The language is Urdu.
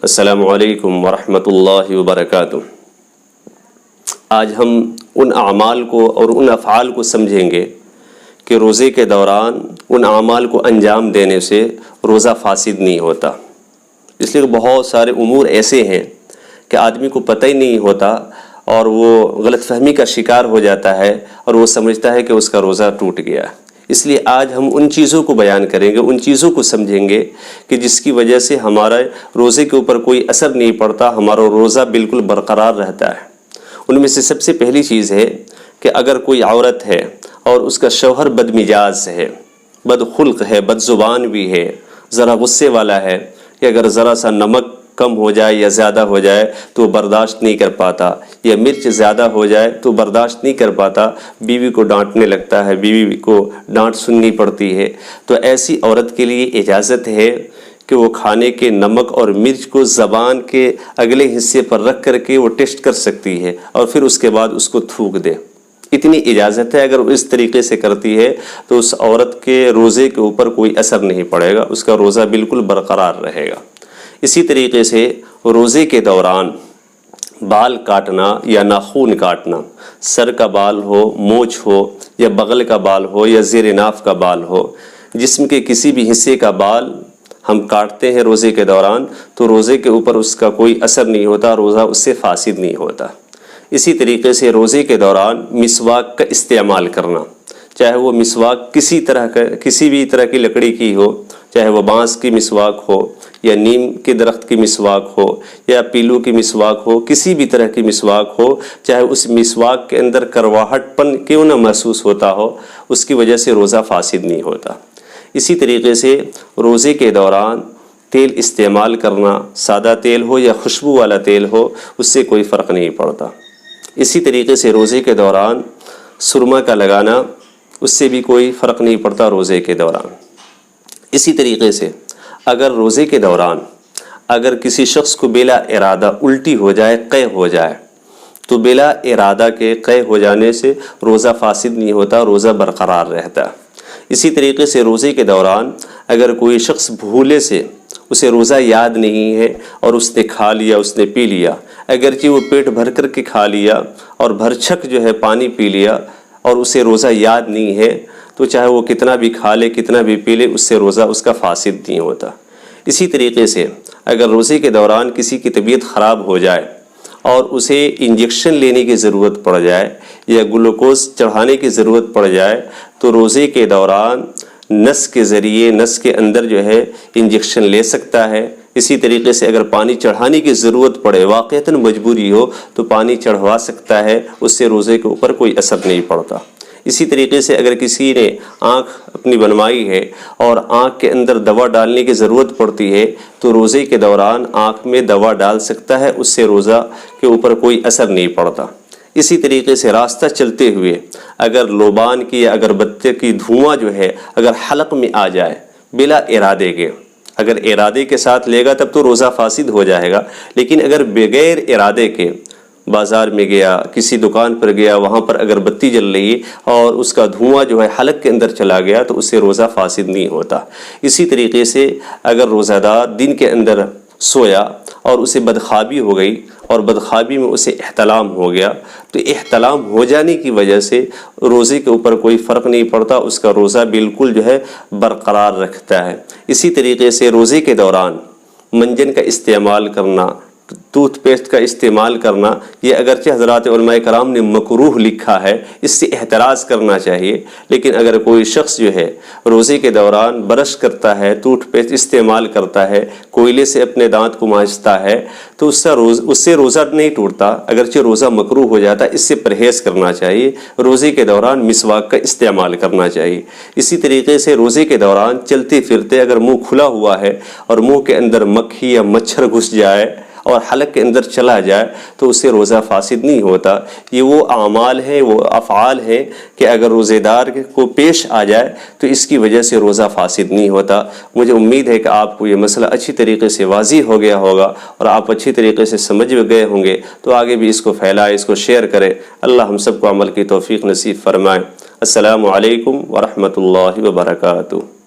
السلام علیکم ورحمۃ اللہ وبرکاتہ۔ آج ہم ان اعمال کو اور ان افعال کو سمجھیں گے کہ روزے کے دوران ان اعمال کو انجام دینے سے روزہ فاسد نہیں ہوتا۔ اس لیے بہت سارے امور ایسے ہیں کہ آدمی کو پتہ ہی نہیں ہوتا اور وہ غلط فہمی کا شکار ہو جاتا ہے اور وہ سمجھتا ہے کہ اس کا روزہ ٹوٹ گیا۔ اس لیے آج ہم ان چیزوں کو بیان کریں گے، ان چیزوں کو سمجھیں گے کہ جس کی وجہ سے ہمارے روزے کے اوپر کوئی اثر نہیں پڑتا، ہمارا روزہ بالکل برقرار رہتا ہے۔ ان میں سے سب سے پہلی چیز ہے کہ اگر کوئی عورت ہے اور اس کا شوہر بد مزاج ہے، بد خلق ہے، بد زبان بھی ہے، ذرا غصے والا ہے، کہ اگر ذرا سا نمک کم ہو جائے یا زیادہ ہو جائے تو برداشت نہیں کر پاتا، یا مرچ زیادہ ہو جائے تو برداشت نہیں کر پاتا، بیوی کو ڈانٹنے لگتا ہے، بیوی کو ڈانٹ سننی پڑتی ہے، تو ایسی عورت کے لیے اجازت ہے کہ وہ کھانے کے نمک اور مرچ کو زبان کے اگلے حصے پر رکھ کر کے وہ ٹیسٹ کر سکتی ہے اور پھر اس کے بعد اس کو تھوک دے۔ اتنی اجازت ہے۔ اگر وہ اس طریقے سے کرتی ہے تو اس عورت کے روزے کے اوپر کوئی اثر نہیں پڑے گا، اس کا روزہ بالکل برقرار رہے گا۔ اسی طریقے سے روزے کے دوران بال کاٹنا یا ناخن کاٹنا، سر کا بال ہو، مونچھ ہو، یا بغل کا بال ہو، یا زیر ناف کا بال ہو، جسم کے کسی بھی حصے کا بال ہم کاٹتے ہیں روزے کے دوران تو روزے کے اوپر اس کا کوئی اثر نہیں ہوتا، روزہ اس سے فاسد نہیں ہوتا۔ اسی طریقے سے روزے کے دوران مسواک کا استعمال کرنا، چاہے وہ مسواک کسی بھی طرح کی لکڑی کی ہو، چاہے وہ بانس کی مسواک ہو یا نیم کے درخت کی مسواک ہو یا پیلو کی مسواک ہو، کسی بھی طرح کی مسواک ہو، چاہے اس مسواک کے اندر کرواہٹ پن کیوں نہ محسوس ہوتا ہو، اس کی وجہ سے روزہ فاسد نہیں ہوتا۔ اسی طریقے سے روزے کے دوران تیل استعمال کرنا، سادہ تیل ہو یا خوشبو والا تیل ہو، اس سے کوئی فرق نہیں پڑتا۔ اسی طریقے سے روزے کے دوران سرما کا لگانا، اس سے بھی کوئی فرق نہیں پڑتا روزے کے دوران۔ اسی طریقے سے اگر روزے کے دوران اگر کسی شخص کو بلا ارادہ الٹی ہو جائے، قے ہو جائے، تو بلا ارادہ کے قے ہو جانے سے روزہ فاسد نہیں ہوتا، روزہ برقرار رہتا۔ اسی طریقے سے روزے کے دوران اگر کوئی شخص بھولے سے اسے روزہ یاد نہیں ہے اور اس نے کھا لیا، اس نے پی لیا، اگرچہ وہ پیٹ بھر کر کے کھا لیا اور بھر چھک جو ہے پانی پی لیا اور اسے روزہ یاد نہیں ہے، تو چاہے وہ کتنا بھی کھا لے، کتنا بھی پی لے، اس سے روزہ اس کا فاسد نہیں ہوتا۔ اسی طریقے سے اگر روزے کے دوران کسی کی طبیعت خراب ہو جائے اور اسے انجیکشن لینے کی ضرورت پڑ جائے یا گلوکوز چڑھانے کی ضرورت پڑ جائے تو روزے کے دوران نس کے ذریعے، نس کے اندر جو ہے انجیکشن لے سکتا ہے۔ اسی طریقے سے اگر پانی چڑھانے کی ضرورت پڑے، واقعتاً مجبوری ہو، تو پانی چڑھوا سکتا ہے، اس سے روزے کے اوپر کوئی اثر نہیں پڑتا۔ اسی طریقے سے اگر کسی نے آنکھ اپنی بنوائی ہے اور آنکھ کے اندر دوا ڈالنے کی ضرورت پڑتی ہے تو روزے کے دوران آنکھ میں دوا ڈال سکتا ہے، اس سے روزہ کے اوپر کوئی اثر نہیں پڑتا۔ اسی طریقے سے راستہ چلتے ہوئے اگر لوبان کی یا اگربتی کی دھواں جو ہے اگر حلق میں آ جائے بلا ارادے کے، اگر ارادے کے ساتھ لے گا تب تو روزہ فاسد ہو جائے گا، لیکن اگر بغیر ارادے کے بازار میں گیا، کسی دکان پر گیا، وہاں پر اگربتی جل رہی اور اس کا دھواں جو ہے حلق کے اندر چلا گیا تو اس سے روزہ فاسد نہیں ہوتا۔ اسی طریقے سے اگر روزہ دار دن کے اندر سویا اور اسے بدخوابی ہو گئی اور بدخوابی میں اسے احتلام ہو گیا تو احتلام ہو جانے کی وجہ سے روزے کے اوپر کوئی فرق نہیں پڑتا، اس کا روزہ بالکل جو ہے برقرار رکھتا ہے۔ اسی طریقے سے روزے کے دوران منجن کا استعمال کرنا، ٹوتھ پیسٹ کا استعمال کرنا، یہ اگرچہ حضرات علماء کرام نے مکروہ لکھا ہے، اس سے احتراز کرنا چاہیے، لیکن اگر کوئی شخص جو ہے روزے کے دوران برش کرتا ہے، ٹوتھ پیسٹ استعمال کرتا ہے، کوئلے سے اپنے دانت کو مانجتا ہے تو اس سے روزہ نہیں ٹوٹتا، اگرچہ روزہ مکروہ ہو جاتا، اس سے پرہیز کرنا چاہیے۔ روزے کے دوران مسواک کا استعمال کرنا چاہیے۔ اسی طریقے سے روزے کے دوران چلتے پھرتے اگر منہ کھلا ہوا ہے اور منہ کے اندر مکھی یا مچھر گھس جائے اور حلق کے اندر چلا جائے تو اس سے روزہ فاسد نہیں ہوتا۔ یہ وہ اعمال ہیں، وہ افعال ہیں کہ اگر روزے دار کو پیش آ جائے تو اس کی وجہ سے روزہ فاسد نہیں ہوتا۔ مجھے امید ہے کہ آپ کو یہ مسئلہ اچھی طریقے سے واضح ہو گیا ہوگا اور آپ اچھی طریقے سے سمجھ گئے ہوں گے، تو آگے بھی اس کو پھیلائیں، اس کو شیئر کریں۔ اللہ ہم سب کو عمل کی توفیق نصیب فرمائے۔ السلام علیکم ورحمۃ اللہ وبرکاتہ۔